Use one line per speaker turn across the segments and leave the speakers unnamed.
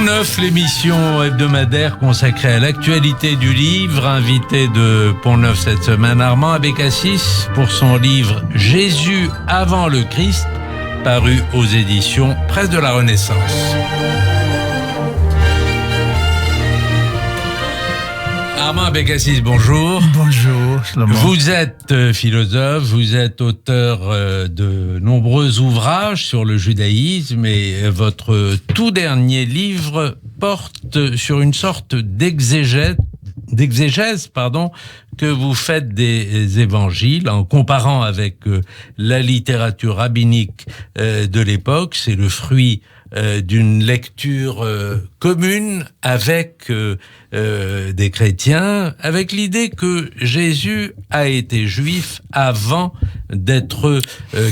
Pont-Neuf, l'émission hebdomadaire consacrée à l'actualité du livre. Invité de Pont-Neuf cette semaine, Armand Abécassis, pour son livre « Jésus avant le Christ », paru aux éditions Presse de la Renaissance. Armand Abécassis, bonjour.
Bonjour, Shlomo.
Vous êtes philosophe, vous êtes auteur de nombreux ouvrages sur le judaïsme et votre tout dernier livre porte sur une sorte d'exégèse, que vous faites des évangiles en comparant avec la littérature rabbinique de l'époque. C'est le fruit d'une lecture commune avec des chrétiens, avec l'idée que Jésus a été juif avant d'être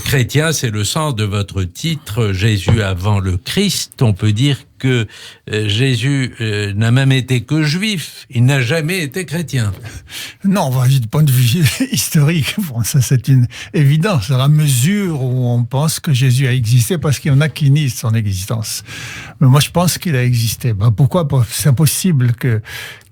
chrétien. C'est le sens de votre titre, Jésus avant le Christ. On peut dire que Jésus n'a même été que juif, il n'a jamais été chrétien.
Non, du point de vue historique, bon, ça c'est une évidence, à la mesure où on pense que Jésus a existé, parce qu'il y en a qui nient son existence. Mais moi je pense qu'il a existé. Pourquoi ? C'est impossible que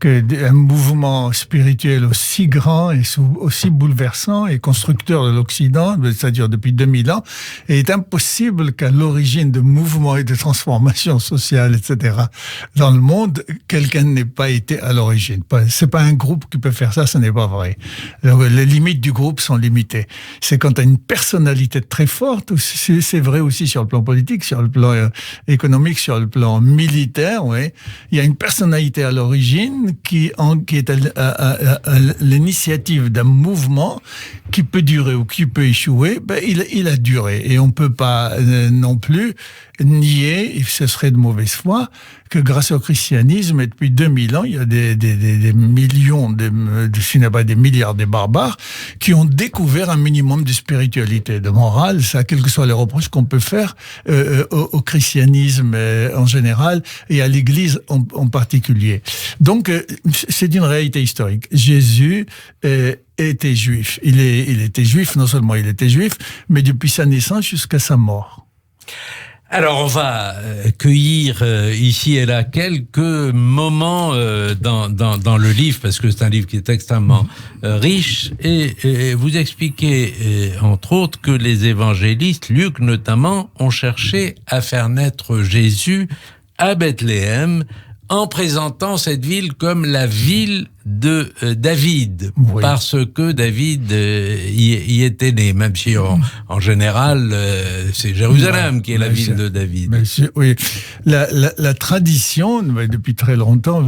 un mouvement spirituel aussi grand et aussi bouleversant et constructeur de l'Occident, c'est-à-dire depuis 2000 ans, est impossible qu'à l'origine de mouvements et de transformations sociales, etc., dans le monde, quelqu'un n'ait pas été à l'origine. C'est pas un groupe qui peut faire ça, ce n'est pas vrai. Alors, les limites du groupe sont limitées. C'est quand tu as une personnalité très forte, c'est vrai aussi sur le plan politique, sur le plan économique, sur le plan militaire, ouais. Il y a une personnalité à l'origine qui est à l'initiative d'un mouvement qui peut durer ou qui peut échouer. Il a duré. Et on peut pas non plus nier, et ce serait de mauvaise foi, que grâce au christianisme, et depuis 2000 ans, il y a des millions, si n'est pas des milliards de barbares, qui ont découvert un minimum de spiritualité, de morale, ça, quels que soient les reproches qu'on peut faire au christianisme en général, et à l'Église en particulier. Donc, c'est une réalité historique. Jésus était juif. Il était juif, non seulement il était juif, mais depuis sa naissance jusqu'à sa mort.
Alors, on va cueillir ici et là quelques moments dans le livre, parce que c'est un livre qui est extrêmement riche, et vous expliquez, entre autres, que les évangélistes, Luc notamment, ont cherché à faire naître Jésus à Bethléem, en présentant cette ville comme la ville de David, oui. Parce que David y était né, même si en général c'est Jérusalem qui est la ville de David.
Oui, la tradition, depuis très longtemps,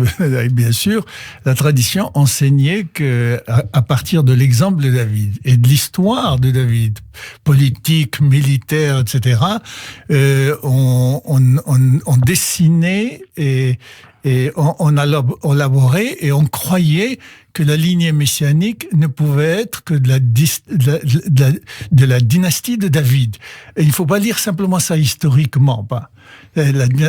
bien sûr, la tradition enseignait que à partir de l'exemple de David et de l'histoire de David, politique, militaire, etc., on dessinait et on élaborait et on croyait que la lignée messianique ne pouvait être que de la dynastie de David. Et il ne faut pas lire simplement ça historiquement, pas.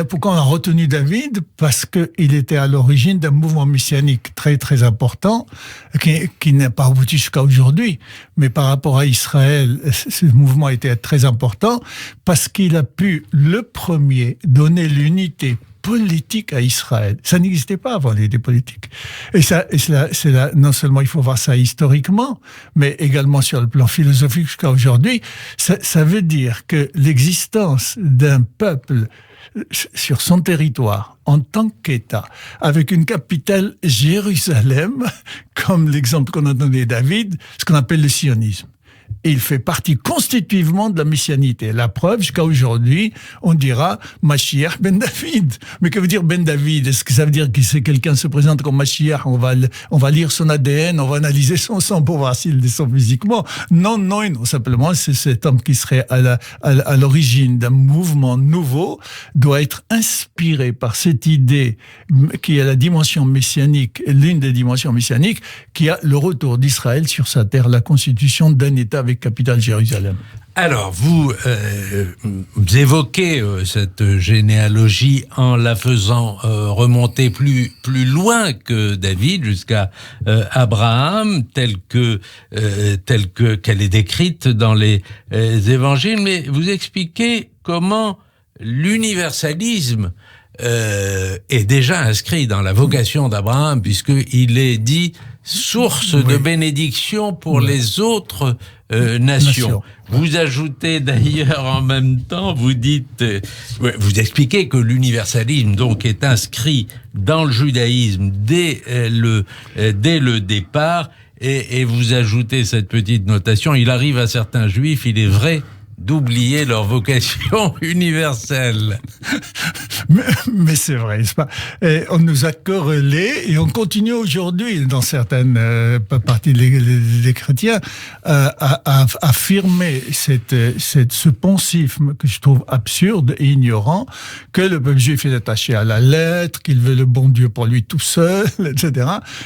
Pourquoi on a retenu David ? Parce qu'il était à l'origine d'un mouvement messianique très très important qui n'a pas abouti jusqu'à aujourd'hui. Mais par rapport à Israël, ce mouvement était très important parce qu'il a pu, le premier, donner l'unité politique à Israël. Ça n'existait pas avant l'idée politique. Et non seulement il faut voir ça historiquement, mais également sur le plan philosophique jusqu'à aujourd'hui. Ça veut dire que l'existence d'un peuple sur son territoire, en tant qu'État, avec une capitale Jérusalem, comme l'exemple qu'on a donné David, ce qu'on appelle le sionisme. Et il fait partie constitutivement de la messianité. La preuve, jusqu'à aujourd'hui, on dira Mashiach ben David. Mais que veut dire ben David ? Est-ce que ça veut dire que c'est quelqu'un se présente comme Mashiach ? On va lire son ADN, on va analyser son sang pour voir s'il descend physiquement. Non, simplement, c'est cet homme qui serait à l'origine d'un mouvement nouveau, doit être inspiré par cette idée qui est la dimension messianique, l'une des dimensions messianiques, qui a le retour d'Israël sur sa terre, la constitution d'un État avec capitale Jérusalem.
Alors, vous évoquez cette généalogie en la faisant remonter plus loin que David, jusqu'à Abraham, telle qu'elle est décrite dans les évangiles. Mais vous expliquez comment l'universalisme est déjà inscrit dans la vocation d'Abraham, puisqu'il est dit source de bénédiction pour les autres nations. Vous ajoutez d'ailleurs en même temps, vous dites, vous expliquez que l'universalisme donc est inscrit dans le judaïsme dès le départ, et vous ajoutez cette petite notation: il arrive à certains juifs, il est vrai, d'oublier leur vocation universelle.
Mais c'est vrai, n'est-ce pas? Et on nous a corrélés, et on continue aujourd'hui, dans certaines parties des chrétiens, à affirmer ce poncifme que je trouve absurde et ignorant, que le peuple juif est attaché à la lettre, qu'il veut le bon Dieu pour lui tout seul, etc.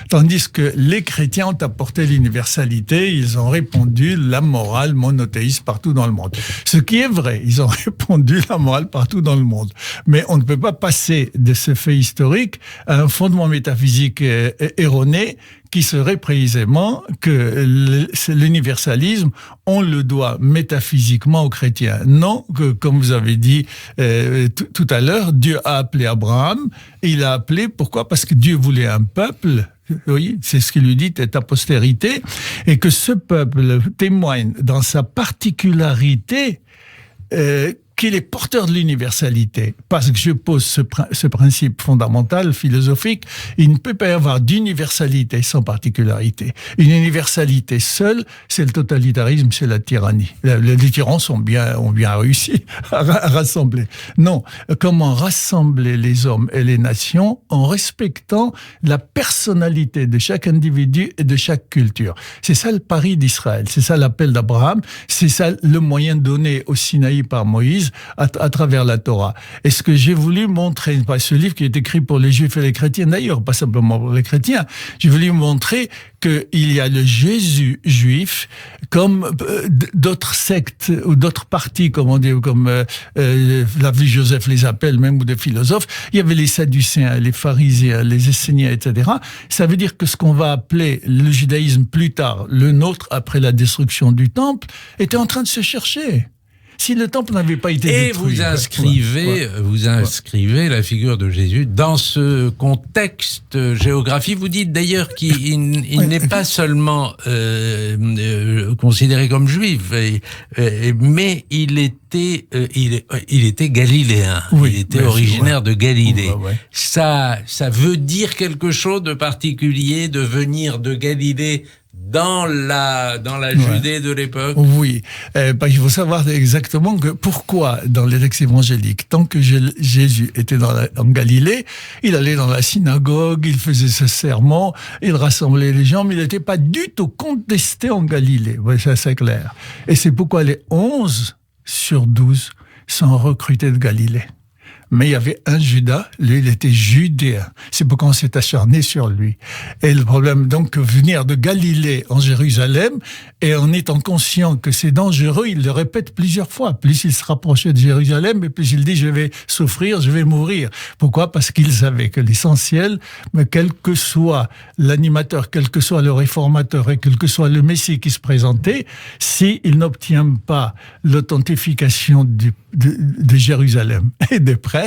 Tandis que les chrétiens ont apporté l'universalité, ils ont répandu la morale monothéiste partout dans le monde. Ce qui est vrai, ils ont répandu la morale partout dans le monde. Mais on ne peut pas passer de ce fait historique à un fondement métaphysique erroné qui serait précisément que l'universalisme, on le doit métaphysiquement aux chrétiens. Non, que, comme vous avez dit tout à l'heure, Dieu a appelé Abraham, et il a appelé, pourquoi? Parce que Dieu voulait un peuple. Oui, c'est ce qu'il lui dit, ta postérité, et que ce peuple témoigne dans sa particularité qu'il est porteur de l'universalité. Parce que je pose ce principe fondamental, philosophique, il ne peut pas y avoir d'universalité sans particularité. Une universalité seule, c'est le totalitarisme, c'est la tyrannie. Les tyrans ont bien réussi à rassembler. Non, comment rassembler les hommes et les nations en respectant la personnalité de chaque individu et de chaque culture. C'est ça le pari d'Israël, c'est ça l'appel d'Abraham, c'est ça le moyen donné au Sinaï par Moïse, à travers la Torah. Et ce que j'ai voulu montrer, ce livre qui est écrit pour les Juifs et les chrétiens, d'ailleurs, pas simplement pour les chrétiens, j'ai voulu montrer qu'il y a le Jésus juif, comme d'autres sectes ou d'autres partis, comme la vie Joseph les appelle, même, ou des philosophes. Il y avait les Sadducéens, les pharisiens, les Esséniens, etc. Ça veut dire que ce qu'on va appeler le judaïsme plus tard, le nôtre après la destruction du temple, était en train de se chercher. Si le temple n'avait pas été détruit.
Et vous inscrivez la figure de Jésus dans ce contexte géographique. Vous dites d'ailleurs qu'il n'est pas seulement considéré comme juif, mais il était galiléen.
Oui,
il était originaire de Galilée.
Ouais.
Ça veut dire quelque chose de particulier de venir de Galilée dans la Judée de l'époque?
Oui. Il faut savoir exactement pourquoi, dans les textes évangéliques, tant que Jésus était en Galilée, il allait dans la synagogue, il faisait ses sermons, il rassemblait les gens, mais il n'était pas du tout contesté en Galilée. Oui, ça c'est clair. Et c'est pourquoi les 11 sur 12 sont recrutés de Galilée. Mais il y avait un Judas, lui, il était judéen. C'est pourquoi on s'est acharné sur lui. Et le problème, donc, venir de Galilée en Jérusalem, et en étant conscient que c'est dangereux, il le répète plusieurs fois. Plus il se rapprochait de Jérusalem, et plus il dit, je vais souffrir, je vais mourir. Pourquoi? Parce qu'il savait que l'essentiel, mais quel que soit l'animateur, quel que soit le réformateur, et quel que soit le Messie qui se présentait, s'il n'obtient pas l'authentification de Jérusalem et des prêtres,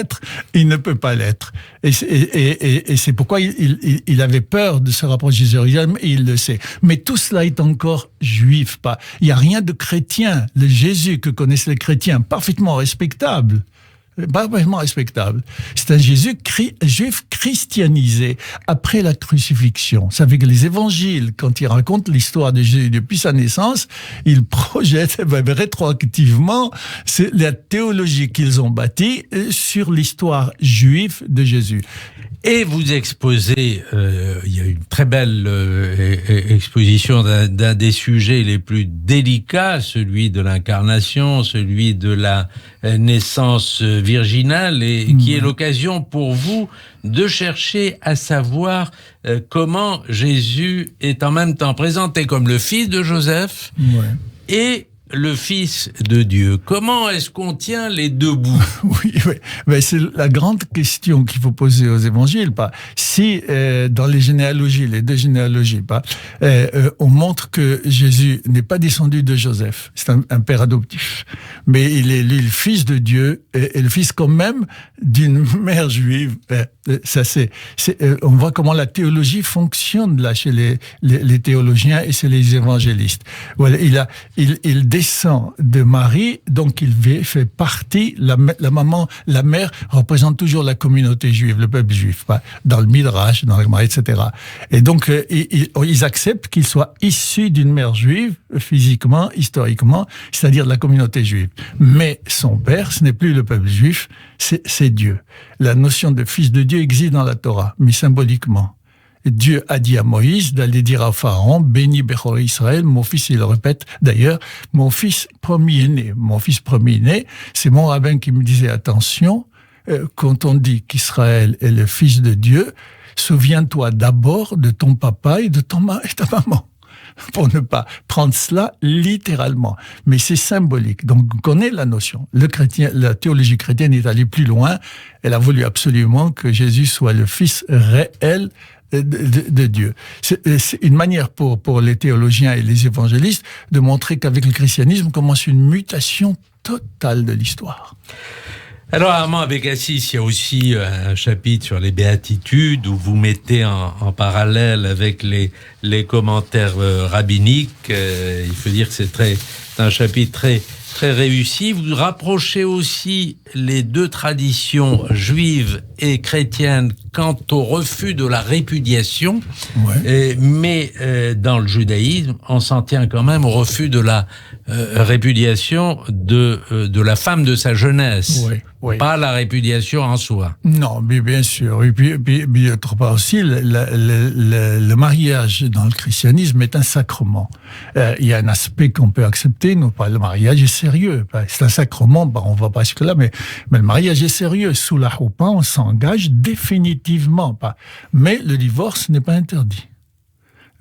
il ne peut pas l'être. Et c'est pourquoi il avait peur de se rapprocher de Jérusalem, et il le sait. Mais tout cela est encore juif, pas. Il n'y a rien de chrétien. Le Jésus que connaissent les chrétiens, parfaitement respectable. Parfaitement respectable. C'est un Jésus juif christianisé après la crucifixion. Ça fait que les évangiles, quand ils racontent l'histoire de Jésus depuis sa naissance, ils projettent rétroactivement la théologie qu'ils ont bâtie sur l'histoire juive de Jésus.
Et vous exposez, il y a une très belle exposition d'un des sujets les plus délicats, celui de l'incarnation, celui de la naissance virginale, et qui est l'occasion pour vous de chercher à savoir comment Jésus est en même temps présenté comme le fils de Joseph et le Fils de Dieu. Comment est-ce qu'on tient les deux bouts?
Oui, mais c'est la grande question qu'il faut poser aux évangiles. Si dans les généalogies, les deux généalogies, on montre que Jésus n'est pas descendu de Joseph, c'est un père adoptif, mais il est le Fils de Dieu et le Fils quand même d'une mère juive. On voit comment la théologie fonctionne là chez les théologiens et chez les évangélistes. Voilà, il descend de Marie, donc il fait partie, la maman, la mère représente toujours la communauté juive, le peuple juif, dans le Midrash, dans le Gemara, etc. Et donc, ils acceptent qu'il soit issu d'une mère juive, physiquement, historiquement, c'est-à-dire de la communauté juive. Mais son père, ce n'est plus le peuple juif, c'est Dieu. La notion de fils de Dieu existe dans la Torah, mais symboliquement. Dieu a dit à Moïse d'aller dire à Pharaon, béni Bechor Israël, mon fils, il le répète d'ailleurs, mon fils premier-né. Mon fils premier-né, c'est mon rabbin qui me disait, attention, quand on dit qu'Israël est le fils de Dieu, souviens-toi d'abord de ton papa et de ta maman. Pour ne pas prendre cela littéralement. Mais c'est symbolique. Donc, on connaît la notion. La théologie chrétienne est allée plus loin. Elle a voulu absolument que Jésus soit le fils réel de Dieu. C'est une manière pour les théologiens et les évangélistes de montrer qu'avec le christianisme commence une mutation totale de l'histoire.
Alors, Armand Abécassis, il y a aussi un chapitre sur les béatitudes où vous mettez en parallèle avec les commentaires rabbiniques. Il faut dire que c'est un chapitre très réussi. Vous rapprochez aussi les deux traditions juives et chrétiennes quant au refus de la répudiation. Ouais. Mais dans le judaïsme, on s'en tient quand même au refus de la répudiation de la femme de sa jeunesse. Ouais. Oui. Pas la répudiation en soi.
Non, mais bien sûr. Et puis d'autre part aussi, le mariage dans le christianisme est un sacrement. Il y a un aspect qu'on peut accepter, non pas le mariage est sérieux. C'est un sacrement, on va pas jusque là, mais le mariage est sérieux. Sous la choupa, on s'engage définitivement. Mais le divorce n'est pas interdit.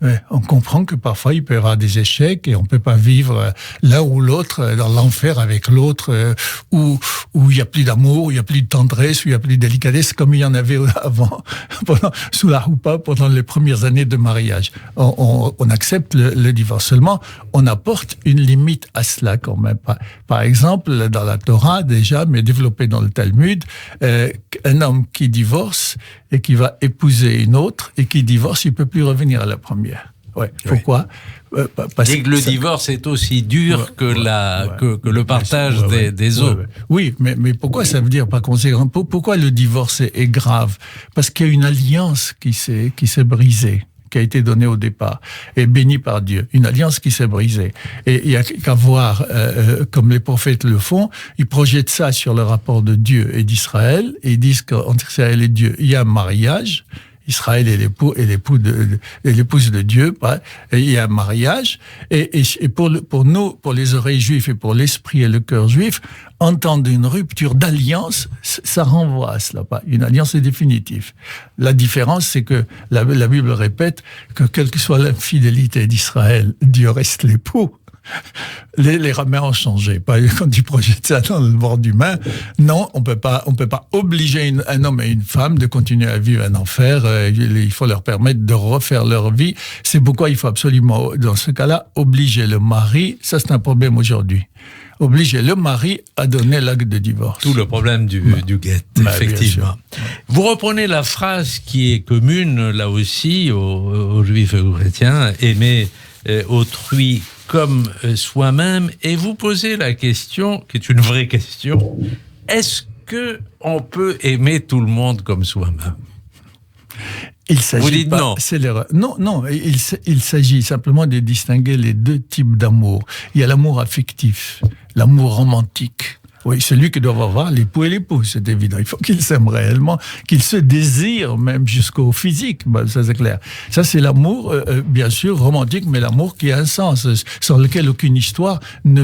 Ouais, on comprend que parfois il peut y avoir des échecs et on peut pas vivre l'un ou l'autre dans l'enfer avec l'autre où il y a plus d'amour, où il y a plus de tendresse, où il y a plus de délicatesse comme il y en avait avant, sous la choupa, pendant les premières années de mariage. On accepte le divorce. Seulement, on apporte une limite à cela quand même. Par exemple, dans la Torah déjà, mais développé dans le Talmud, un homme qui divorce et qui va épouser une autre et qui divorce, il peut plus revenir à la première. Ouais. Pourquoi ?
Parce que le divorce est aussi dur que le partage des eaux.
Oui, mais pourquoi ça veut dire par conséquent ? Pourquoi le divorce est grave ? Parce qu'il y a une alliance qui s'est brisée, qui a été donnée au départ, et bénie par Dieu. Une alliance qui s'est brisée. Et il n'y a qu'à voir, comme les prophètes le font, ils projettent ça sur le rapport de Dieu et d'Israël, et ils disent qu'entre Israël et Dieu, il y a un mariage. Israël est l'épouse de Dieu, et il y a un mariage, et pour nous, pour les oreilles juives et pour l'esprit et le cœur juif, entendre une rupture d'alliance, ça renvoie à cela, une alliance est définitive. La différence, c'est que la Bible répète que quelle que soit l'infidélité d'Israël, Dieu reste l'époux. Les rabbins ont changé. Quand tu projettes ça dans le monde humain, non, on peut pas obliger un homme et une femme de continuer à vivre un enfer. Il faut leur permettre de refaire leur vie. C'est pourquoi il faut absolument, dans ce cas-là, obliger le mari. Ça, c'est un problème aujourd'hui. Obliger le mari à donner l'acte de divorce.
Tout le problème du guet, effectivement. Vous reprenez la phrase qui est commune, là aussi, aux juifs et aux chrétiens, aimer autrui comme soi-même, et vous posez la question, qui est une vraie question, est-ce que on peut aimer tout le monde comme soi-même ?
Vous dites non. C'est l'erreur. Non, il s'agit simplement de distinguer les deux types d'amour. Il y a l'amour affectif, l'amour romantique. Oui, celui que doivent avoir l'époux et l'épouse, c'est évident. Il faut qu'ils s'aiment réellement, qu'ils se désirent même jusqu'au physique, ça c'est clair. Ça c'est l'amour, bien sûr, romantique, mais l'amour qui a un sens, sur lequel aucune histoire ne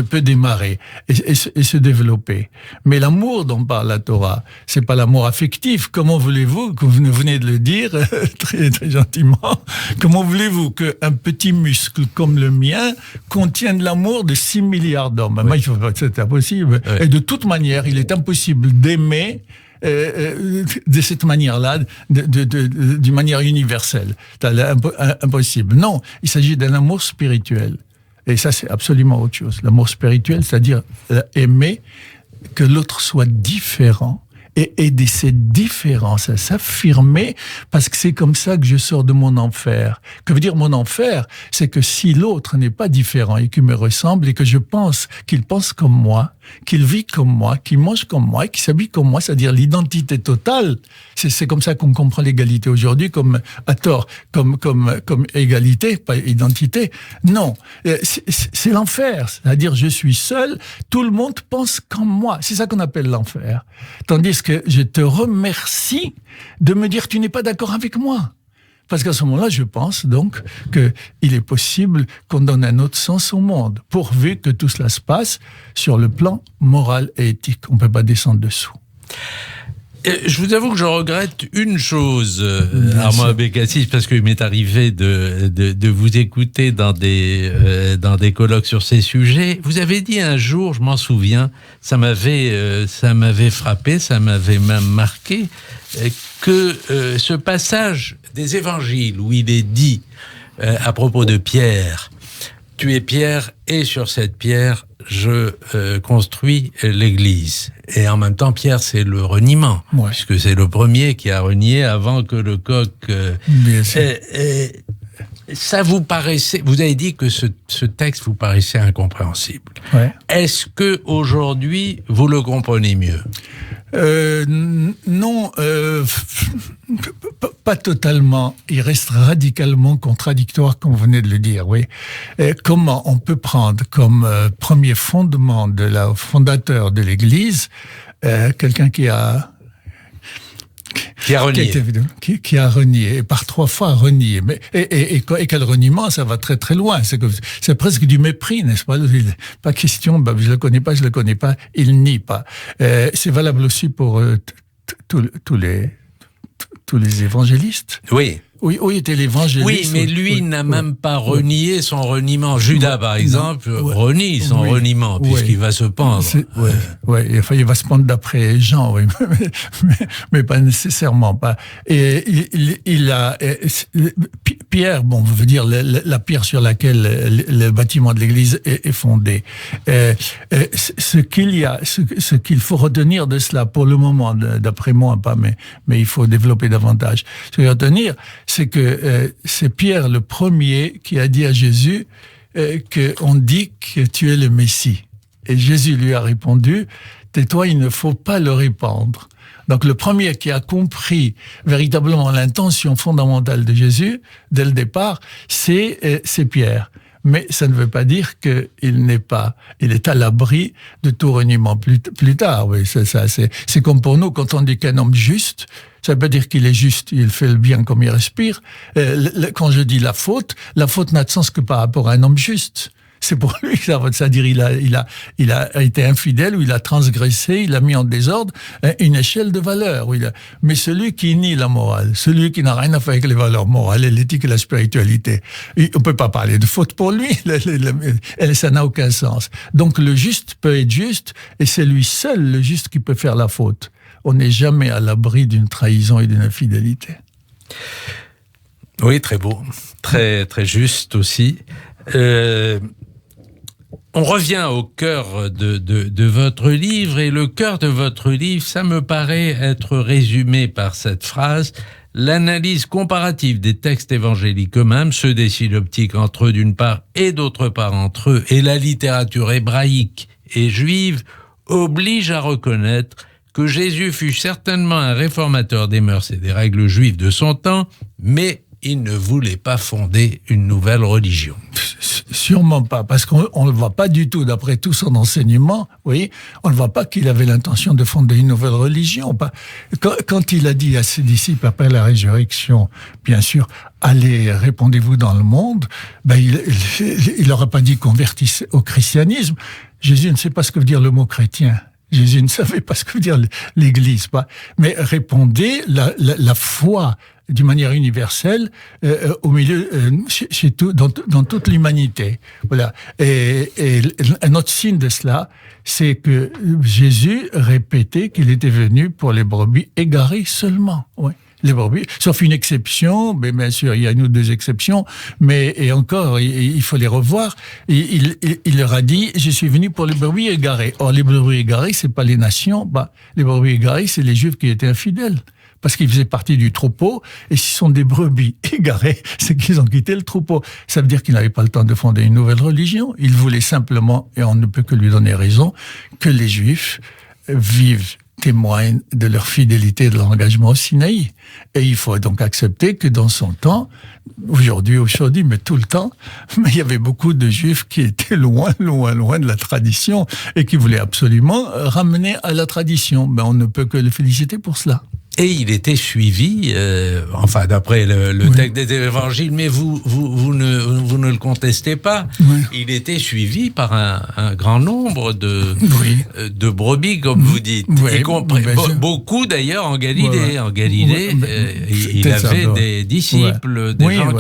peut démarrer et se développer. Mais l'amour dont parle la Torah, c'est pas l'amour affectif. Comment voulez-vous, que vous venez de le dire très, très gentiment, comment voulez-vous qu'un petit muscle comme le mien contienne l'amour de 6 milliards d'hommes? Oui. C'est impossible. Oui. Et de toute manière, il est impossible d'aimer de cette manière-là, d'une manière universelle. Impossible. Non, il s'agit d'un amour spirituel. Et ça, c'est absolument autre chose. L'amour spirituel, c'est-à-dire aimer que l'autre soit différent et aider cette différence à s'affirmer, parce que c'est comme ça que je sors de mon enfer. Que veut dire mon enfer? C'est que si l'autre n'est pas différent et qu'il me ressemble et que je pense qu'il pense comme moi, qu'il vit comme moi, qu'il mange comme moi, qu'il s'habille comme moi, c'est-à-dire l'identité totale. C'est comme ça qu'on comprend l'égalité aujourd'hui, comme à tort, comme égalité, pas identité. Non, c'est l'enfer. C'est-à-dire je suis seul, tout le monde pense comme moi. C'est ça qu'on appelle l'enfer. Tandis que je te remercie de me dire que tu n'es pas d'accord avec moi. Parce qu'à ce moment-là, je pense donc qu'il est possible qu'on donne un autre sens au monde, pourvu que tout cela se passe sur le plan moral et éthique. On ne peut pas descendre dessous.
Je vous avoue que je regrette une chose, Armand Abécassis, parce qu'il m'est arrivé de vous écouter dans des colloques sur ces sujets. Vous avez dit un jour, je m'en souviens, ça m'avait frappé, ça m'avait même marqué, que ce passage des évangiles où il est dit à propos de Pierre, tu es Pierre et sur cette pierre je construis l'église. Et en même temps, Pierre, c'est le reniement, puisque c'est le premier qui a renié avant que le coq... ça vous paraissait... Vous avez dit que ce texte vous paraissait incompréhensible.
Ouais.
Est-ce que aujourd'hui vous le comprenez mieux?
Non, pas totalement. Il reste radicalement contradictoire, comme vous venez de le dire, oui. Comment on peut prendre comme premier fondement fondateur de l'Église quelqu'un qui a renié. Qui a renié, et par 3 fois renié. Mais, et quel reniement, ça va très très loin. C'est presque du mépris, n'est-ce pas? Pas question, je le connais pas, il nie pas. C'est valable aussi pour tous les évangélistes.
Oui.
Oui, était l'évangéliste.
Oui, mais lui n'a même pas renié son reniement. Judas, par exemple, renie son reniement, puisqu'il va se pendre.
Il va se pendre d'après Jean, oui, mais pas nécessairement. Pas. Et Pierre, veut dire la pierre sur laquelle le bâtiment de l'Église est fondé. Ce qu'il faut retenir de cela pour le moment, d'après moi, pas, mais il faut développer davantage. Ce qu'il faut retenir, c'est que c'est Pierre le premier qui a dit à Jésus qu'on dit que tu es le Messie. Et Jésus lui a répondu, tais-toi, il ne faut pas le répandre. Donc le premier qui a compris véritablement l'intention fondamentale de Jésus, dès le départ, c'est Pierre. Mais ça ne veut pas dire qu'il est à l'abri de tout reniement plus tard. Oui, c'est comme pour nous, quand on dit qu'un homme juste, ça veut pas dire qu'il est juste, il fait le bien comme il respire. Quand je dis la faute n'a de sens que par rapport à un homme juste. C'est pour lui, c'est-à-dire il a été infidèle ou il a transgressé, il a mis en désordre une échelle de valeurs. Mais celui qui nie la morale, celui qui n'a rien à faire avec les valeurs morales, l'éthique et la spiritualité, on peut pas parler de faute pour lui. Ça n'a aucun sens. Donc le juste peut être juste et c'est lui seul, le juste, qui peut faire la faute. On n'est jamais à l'abri d'une trahison et d'une infidélité.
Oui, très beau. Très, très juste aussi. On revient au cœur de votre livre, et le cœur de votre livre, ça me paraît être résumé par cette phrase: l'analyse comparative des textes évangéliques eux-mêmes, ceux des synoptiques entre eux d'une part et d'autre part entre eux, et la littérature hébraïque et juive, oblige à reconnaître que Jésus fut certainement un réformateur des mœurs et des règles juives de son temps, mais il ne voulait pas fonder une nouvelle religion.
Sûrement pas, parce qu'on ne le voit pas du tout, d'après tout son enseignement, oui, on ne voit pas qu'il avait l'intention de fonder une nouvelle religion. Quand il a dit à ses disciples après la résurrection, bien sûr, allez, répandez-vous dans le monde, il n'aurait pas dit convertissez au christianisme. Jésus ne sait pas ce que veut dire le mot chrétien. Jésus ne savait pas ce que veut dire l'Église, mais répondez la foi d'une manière universelle au milieu, chez tout, dans toute l'humanité. Voilà. Et un autre signe de cela, c'est que Jésus répétait qu'il était venu pour les brebis égarées seulement. Ouais. Les brebis, sauf une exception, mais bien sûr, il y a une ou deux exceptions, mais et encore, il faut les revoir. Il leur a dit, je suis venu pour les brebis égarées. Or, les brebis égarées, c'est pas les nations, les brebis égarées, c'est les Juifs qui étaient infidèles. Parce qu'ils faisaient partie du troupeau, et s'ils sont des brebis égarées, c'est qu'ils ont quitté le troupeau. Ça veut dire qu'ils n'avaient pas le temps de fonder une nouvelle religion. Ils voulaient simplement, et on ne peut que lui donner raison, que les Juifs témoignent de leur fidélité et de leur engagement au Sinaï. Et il faut donc accepter que dans son temps, aujourd'hui, mais tout le temps, mais il y avait beaucoup de Juifs qui étaient loin de la tradition et qui voulaient absolument ramener à la tradition. Mais on ne peut que le féliciter pour cela.
Et il était suivi, d'après le texte des évangiles, mais vous ne le contestez pas. Oui. Il était suivi par un grand nombre de brebis, comme vous dites. Oui. Y compris, beaucoup d'ailleurs en Galilée. En Galilée, il avait des disciples, des gens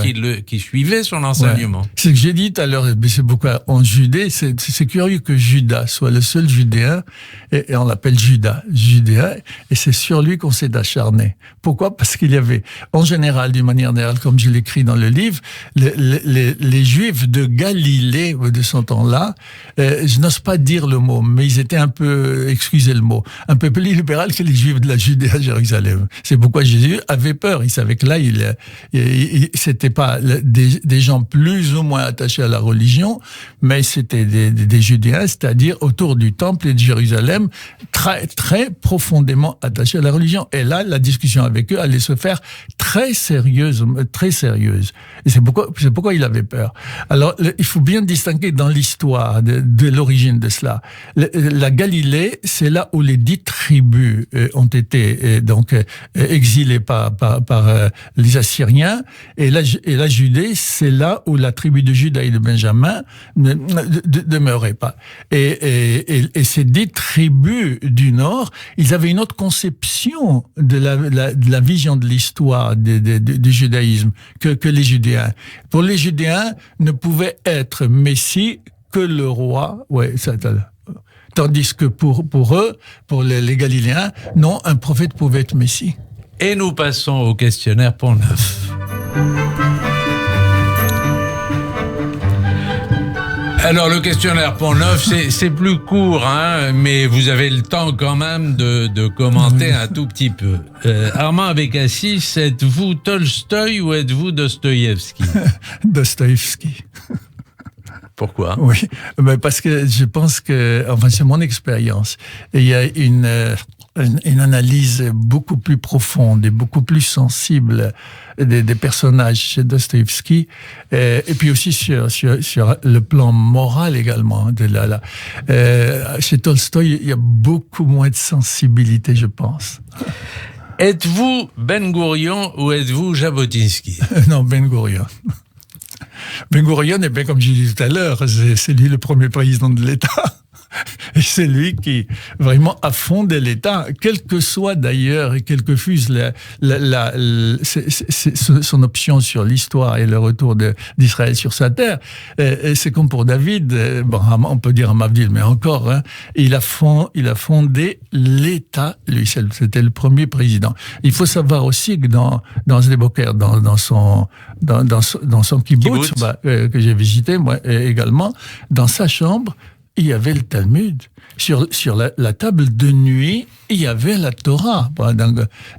qui suivaient son enseignement.
C'est ce que j'ai dit tout à l'heure, c'est beaucoup en Judée. C'est curieux que Judas soit le seul Judéen, et on l'appelle Judéen, et c'est sur lui qu'on s'est acharné. Pourquoi ? Parce qu'il y avait, en général, d'une manière générale, comme je l'écris dans le livre, les Juifs de Galilée de ce temps-là, je n'ose pas dire le mot, mais ils étaient un peu, excusez le mot, un peu plus libéral que les Juifs de la Judée à Jérusalem. C'est pourquoi Jésus avait peur. Il savait que là, c'était pas des gens plus ou moins attachés à la religion, mais c'était des Judéens, c'est-à-dire autour du temple et de Jérusalem, très, très profondément attachés à la religion. Et là, la discussion avec eux allait se faire très sérieuse. Et c'est pourquoi il avait peur. Alors, il faut bien distinguer dans l'histoire de l'origine de cela. La Galilée, c'est là où les 10 tribus ont été exilées par les Assyriens. Et la Judée, c'est là où la tribu de Juda et de Benjamin ne demeurait pas. Et ces 10 tribus du Nord, ils avaient une autre conception de la vision de l'histoire du judaïsme que les Judéens. Pour les Judéens, ne pouvait être Messie que le roi. Tandis que pour eux, pour les Galiléens, non, un prophète pouvait être Messie.
Et nous passons au questionnaire Pont-Neuf. Alors, le questionnaire Pont-Neuf, c'est plus court, mais vous avez le temps quand même de commenter un tout petit peu. Armand Abécassis, êtes-vous Tolstoï ou êtes-vous Dostoïevski ?
Dostoïevski.
Pourquoi ?
Oui, parce que je pense que, c'est mon expérience. Et il y a une analyse beaucoup plus profonde et beaucoup plus sensible des personnages chez Dostoïevski, et puis aussi sur le plan moral également. Chez Tolstoï, il y a beaucoup moins de sensibilité, je pense.
Êtes-vous Ben-Gourion ou êtes-vous Jabotinsky ?
Non, Ben-Gourion. Ben-Gourion, comme je disais tout à l'heure, c'est lui le premier président de l'État. Et c'est lui qui vraiment a fondé l'État, quelle que soit d'ailleurs et quelle que fût son option sur l'histoire et le retour d'Israël sur sa terre. Et c'est comme pour David, on peut dire à Mavdil, mais encore, il a fondé l'État, lui, c'était le premier président. Il faut savoir aussi que dans Sde Boker, dans son kibbutz, que j'ai visité moi également, dans sa chambre, il y avait le Talmud. Sur la table de nuit, il y avait la Torah.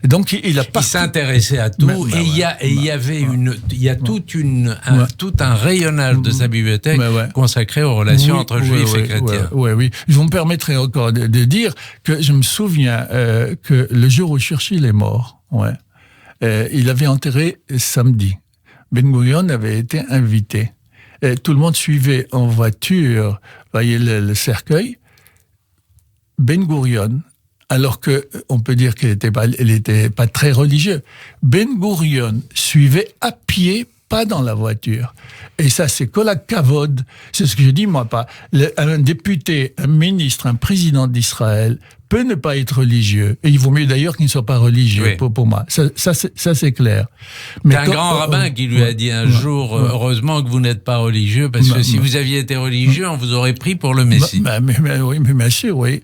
Donc, il
s'intéressait à tout. Il y a tout un rayonnage de sa bibliothèque consacré aux relations entre juifs et chrétiens.
Oui. Vous me permettrez encore de dire que je me souviens que le jour où Churchill est mort, il avait enterré samedi. Ben-Gurion avait été invité. Et tout le monde suivait en voiture, voyez le cercueil, Ben Gurion, alors que on peut dire qu'il était pas très religieux. Ben Gurion suivait à pied, pas dans la voiture. Et ça, c'est Kolak Kavod. C'est ce que je dis, moi, pas. Un député, un ministre, un président d'Israël peut ne pas être religieux. Et il vaut mieux d'ailleurs qu'il ne soit pas religieux, pour moi. Ça, c'est clair.
Mais un grand rabbin qui lui a dit un jour, heureusement que vous n'êtes pas religieux, parce que si vous aviez été religieux, on vous aurait pris pour le Messie.
Oui, mais bien sûr, oui.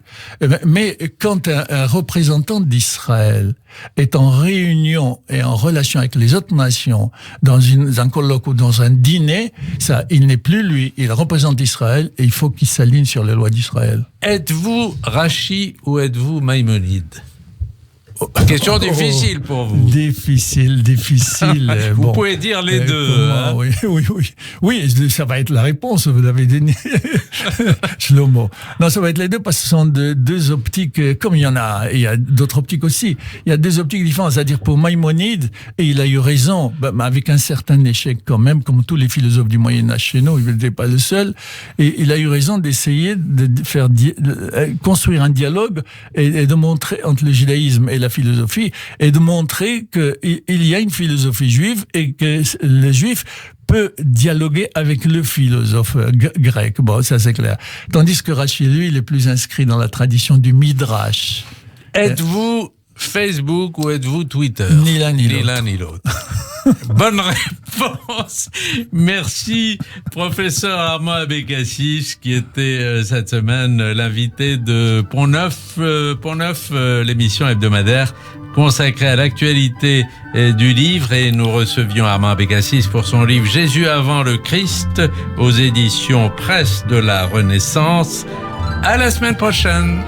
Mais quand un représentant d'Israël est en réunion et en relation avec les autres nations, dans un colloque ou dans un dîner, ça, il n'est plus lui. Il représente Israël et il faut qu'il s'aligne sur les lois d'Israël.
Êtes-vous Rashi ou êtes-vous Maïmonide ? Question difficile pour vous.
Difficile.
Vous pouvez dire les deux.
Hein. Oui, ça va être la réponse, vous l'avez donné. Shlomo. Non, ça va être les deux parce que ce sont deux optiques, comme il y a d'autres optiques aussi. Il y a deux optiques différentes, c'est-à-dire pour Maïmonide, et il a eu raison, avec un certain échec quand même, comme tous les philosophes du Moyen-Âge chez nous, il n'était pas le seul, et il a eu raison d'essayer de faire construire un dialogue et de montrer entre le judaïsme et la philosophie, et de montrer qu'il y a une philosophie juive et que le juif peut dialoguer avec le philosophe grec. Bon, ça c'est clair. Tandis que Rashi, lui, il est plus inscrit dans la tradition du Midrash.
Êtes-vous Facebook ou êtes-vous Twitter ?
Ni l'un ni
l'autre. Bonne réponse. Merci, professeur Armand Abécassis, qui était cette semaine l'invité de Pont Neuf, l'émission hebdomadaire consacrée à l'actualité du livre. Et nous recevions Armand Abécassis pour son livre Jésus avant le Christ, aux éditions Presse de la Renaissance. À la semaine prochaine.